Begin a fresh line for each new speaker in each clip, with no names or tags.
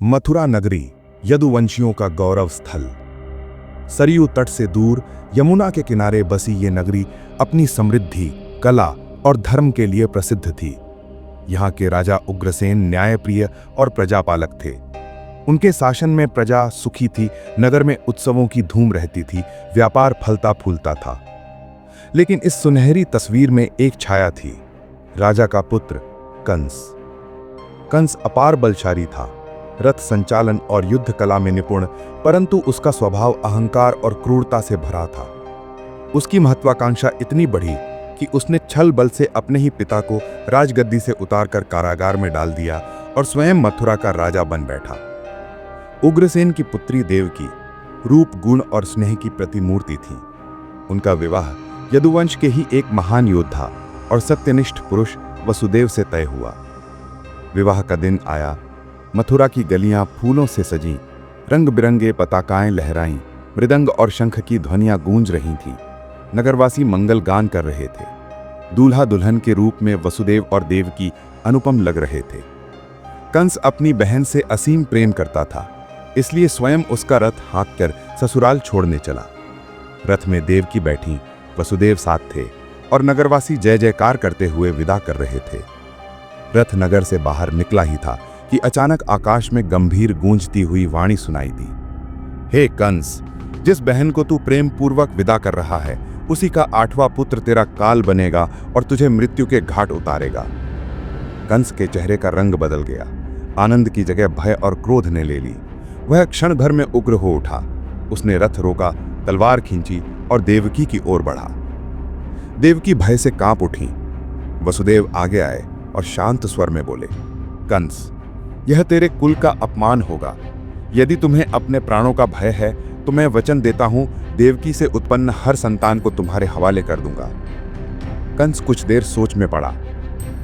मथुरा नगरी यदुवंशियों का गौरव स्थल। सरयू तट से दूर यमुना के किनारे बसी ये नगरी अपनी समृद्धि, कला और धर्म के लिए प्रसिद्ध थी। यहाँ के राजा उग्रसेन न्यायप्रिय और प्रजापालक थे। उनके शासन में प्रजा सुखी थी, नगर में उत्सवों की धूम रहती थी, व्यापार फलता फूलता था। लेकिन इस सुनहरी तस्वीर में एक छाया थी, राजा का पुत्र कंस। कंस अपार बलशाली था, रथ संचालन और युद्ध कला में निपुण, परंतु उसका स्वभाव अहंकार और क्रूरता से भरा था। उसकी महत्वाकांक्षा इतनी बढ़ी कि उसने छल बल से अपने ही पिता को राजगद्दी से उतारकर कारागार में डाल दिया और स्वयं मथुरा का राजा बन बैठा। उग्रसेन की पुत्री देवकी रूप, गुण और स्नेह की प्रतिमूर्ति थी। उनका विवाह यदुवंश के ही एक महान योद्धा और सत्यनिष्ठ पुरुष वसुदेव से तय हुआ। विवाह का दिन आया। मथुरा की गलियां फूलों से सजी, रंग बिरंगे पताकाएं लहराईं, मृदंग और शंख की ध्वनियां गूंज रही थीं। नगरवासी मंगल गान कर रहे थे। दूल्हा दुल्हन के रूप में वसुदेव और देवकी अनुपम लग रहे थे। कंस अपनी बहन से असीम प्रेम करता था, इसलिए स्वयं उसका रथ हाँककर ससुराल छोड़ने चला। रथ में देवकी बैठी, वसुदेव साथ थे और नगरवासी जय जयकार करते हुए विदा कर रहे थे। रथ नगर से बाहर निकला ही था कि अचानक आकाश में गंभीर गूंजती हुई वाणी सुनाई दी। हे कंस, जिस बहन को तू प्रेम पूर्वक विदा कर रहा है, उसी का 8वां पुत्र तेरा काल बनेगा और तुझे मृत्यु के घाट उतारेगा। कंस के चेहरे का रंग बदल गया। आनंद की जगह भय और क्रोध ने ले ली। वह क्षण भर में उग्र हो उठा। उसने रथ रोका, तलवार खींची और देवकी की ओर बढ़ा। देवकी भय से कांप उठी। वसुदेव आगे आए और शांत स्वर में बोले, कंस, यह तेरे कुल का अपमान होगा। यदि तुम्हें अपने प्राणों का भय है तो मैं वचन देता हूं, देवकी से उत्पन्न हर संतान को तुम्हारे हवाले कर दूंगा। कंस कुछ देर सोच में पड़ा।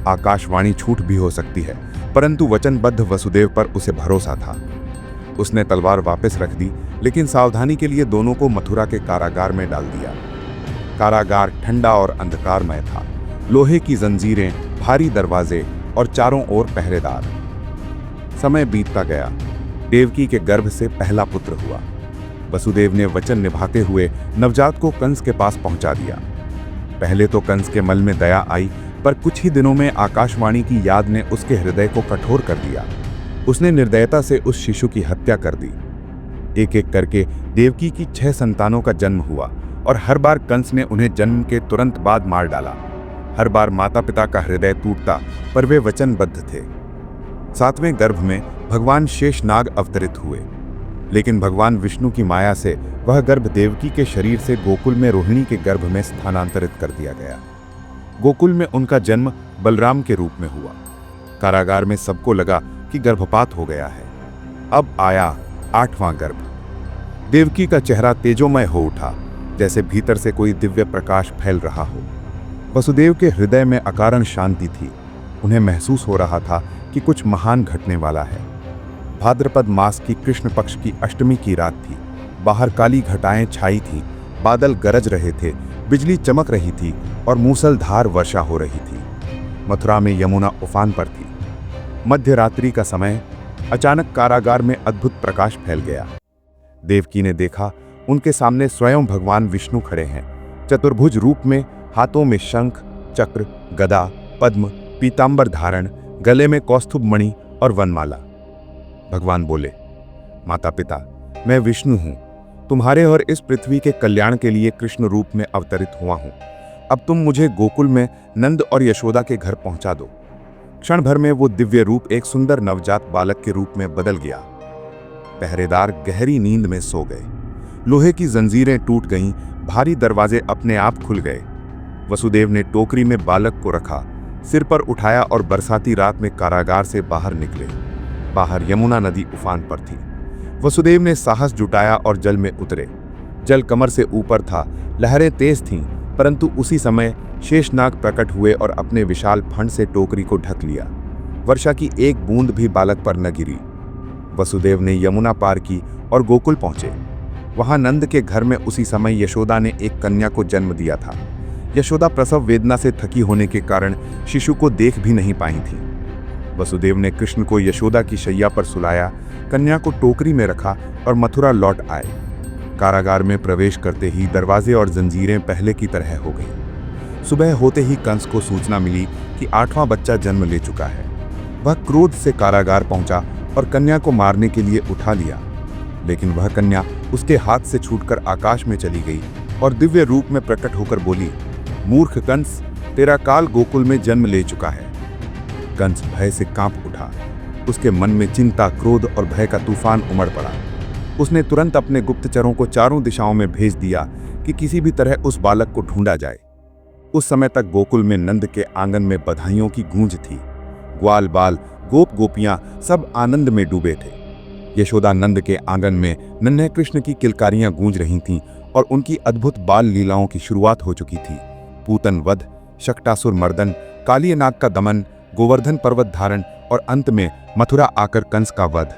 आकाशवाणी झूठ भी हो सकती है, परंतु वचनबद्ध वसुदेव पर उसे भरोसा था। उसने तलवार वापस रख दी, लेकिन सावधानी के लिए दोनों को मथुरा के कारागार में डाल दिया। कारागार ठंडा और अंधकारमय था। लोहे की जंजीरें, भारी दरवाजे और चारों ओर पहरेदार। समय बीतता गया। देवकी के गर्भ से पहला पुत्र हुआ। वसुदेव ने वचन निभाते हुए नवजात को कंस के पास पहुंचा दिया। पहले तो कंस के मन में दया आई, पर कुछ ही दिनों में आकाशवाणी की याद ने उसके हृदय को कठोर कर दिया। उसने निर्दयता से उस शिशु की हत्या कर दी। एक एक करके देवकी की 6 संतानों का जन्म हुआ और हर बार कंस ने उन्हें जन्म के तुरंत बाद मार डाला। हर बार माता पिता का हृदय टूटता, पर वे वचनबद्ध थे। 7वें गर्भ में भगवान शेषनाग अवतरित हुए, लेकिन भगवान विष्णु की माया से वह गर्भ देवकी के शरीर से गोकुल में रोहिणी के गर्भ में स्थानांतरित कर दिया गया। गोकुल में उनका जन्म बलराम के रूप में हुआ। कारागार में सबको लगा कि गर्भपात हो गया है। अब आया 8वां गर्भ। देवकी का चेहरा तेजोमय हो उठा, जैसे भीतर से कोई दिव्य प्रकाश फैल रहा हो। वसुदेव के हृदय में अकारण शांति थी। उन्हें महसूस हो रहा था कि कुछ महान घटने वाला है। भाद्रपद मास की कृष्ण पक्ष की अष्टमी की रात थी। बाहर काली घटाएं छाई थीं, बादल गरज रहे थे, बिजली चमक रही थी और मूसलधार वर्षा हो रही थी। मथुरा में यमुना उफान पर थी। मध्य रात्रि का समय। अचानक कारागार में अद्भुत प्रकाश फैल गया। देवकी ने देखा, उनके सामने स्वयं भगवान विष्णु खड़े हैं, चतुर्भुज रूप में, हाथों में शंख, चक्र, गदा, पद्म, पीतांबर धारण, गले में कौस्तुभ मणि और वनमाला। भगवान बोले, माता पिता, मैं विष्णु हूं। तुम्हारे और इस पृथ्वी के कल्याण के लिए कृष्ण रूप में अवतरित हुआ हूं। अब तुम मुझे गोकुल में नंद और यशोदा के घर पहुंचा दो। क्षण भर में वो दिव्य रूप एक सुंदर नवजात बालक के रूप में बदल गया। पहरेदार गहरी नींद में सो गए। लोहे की जंजीरें टूट गईं, भारी दरवाजे अपने आप खुल गए। वसुदेव ने टोकरी में बालक को रखा, सिर पर उठाया और बरसाती रात में कारागार से बाहर निकले। बाहर यमुना नदी उफान पर थी। वसुदेव ने साहस जुटाया और जल में उतरे। जल कमर से ऊपर था, लहरें तेज थीं, परंतु उसी समय शेषनाग प्रकट हुए और अपने विशाल फण से टोकरी को ढक लिया। वर्षा की एक बूंद भी बालक पर न गिरी। वसुदेव ने यमुना पार की और गोकुल पहुंचे। वहां नंद के घर में उसी समय यशोदा ने एक कन्या को जन्म दिया था। यशोदा प्रसव वेदना से थकी होने के कारण शिशु को देख भी नहीं पाई थी। वसुदेव ने कृष्ण को यशोदा की शैया पर सुलाया, कन्या को टोकरी में रखा और मथुरा लौट आए। कारागार में प्रवेश करते ही दरवाजे और जंजीरें पहले की तरह हो गई। सुबह होते ही कंस को सूचना मिली कि 8वां बच्चा जन्म ले चुका है। वह क्रोध से कारागार पहुंचा और कन्या को मारने के लिए उठा लिया, लेकिन वह कन्या उसके हाथ से छूटकर आकाश में चली गई और दिव्य रूप में प्रकट होकर बोली, मूर्ख कंस, तेरा काल गोकुल में जन्म ले चुका है। कंस भय से कांप उठा। उसके मन में चिंता, क्रोध और भय का तूफान उमड़ पड़ा। उसने तुरंत अपने गुप्तचरों को चारों दिशाओं में भेज दिया कि किसी भी तरह उस बालक को ढूंढा जाए। उस समय तक गोकुल में नंद के आंगन में बधाइयों की गूंज थी। ग्वाल बाल, गोप गोपियां सब आनंद में डूबे थे। यशोदा नंद के आंगन में नन्हे कृष्ण की किलकारियां गूंज रही थीं और उनकी अद्भुत बाल लीलाओं की शुरुआत हो चुकी थी। पूतन वध, शक्टासुर मर्दन, कालिय नाग का दमन, गोवर्धन पर्वत धारण और अंत में मथुरा आकर कंस का वध।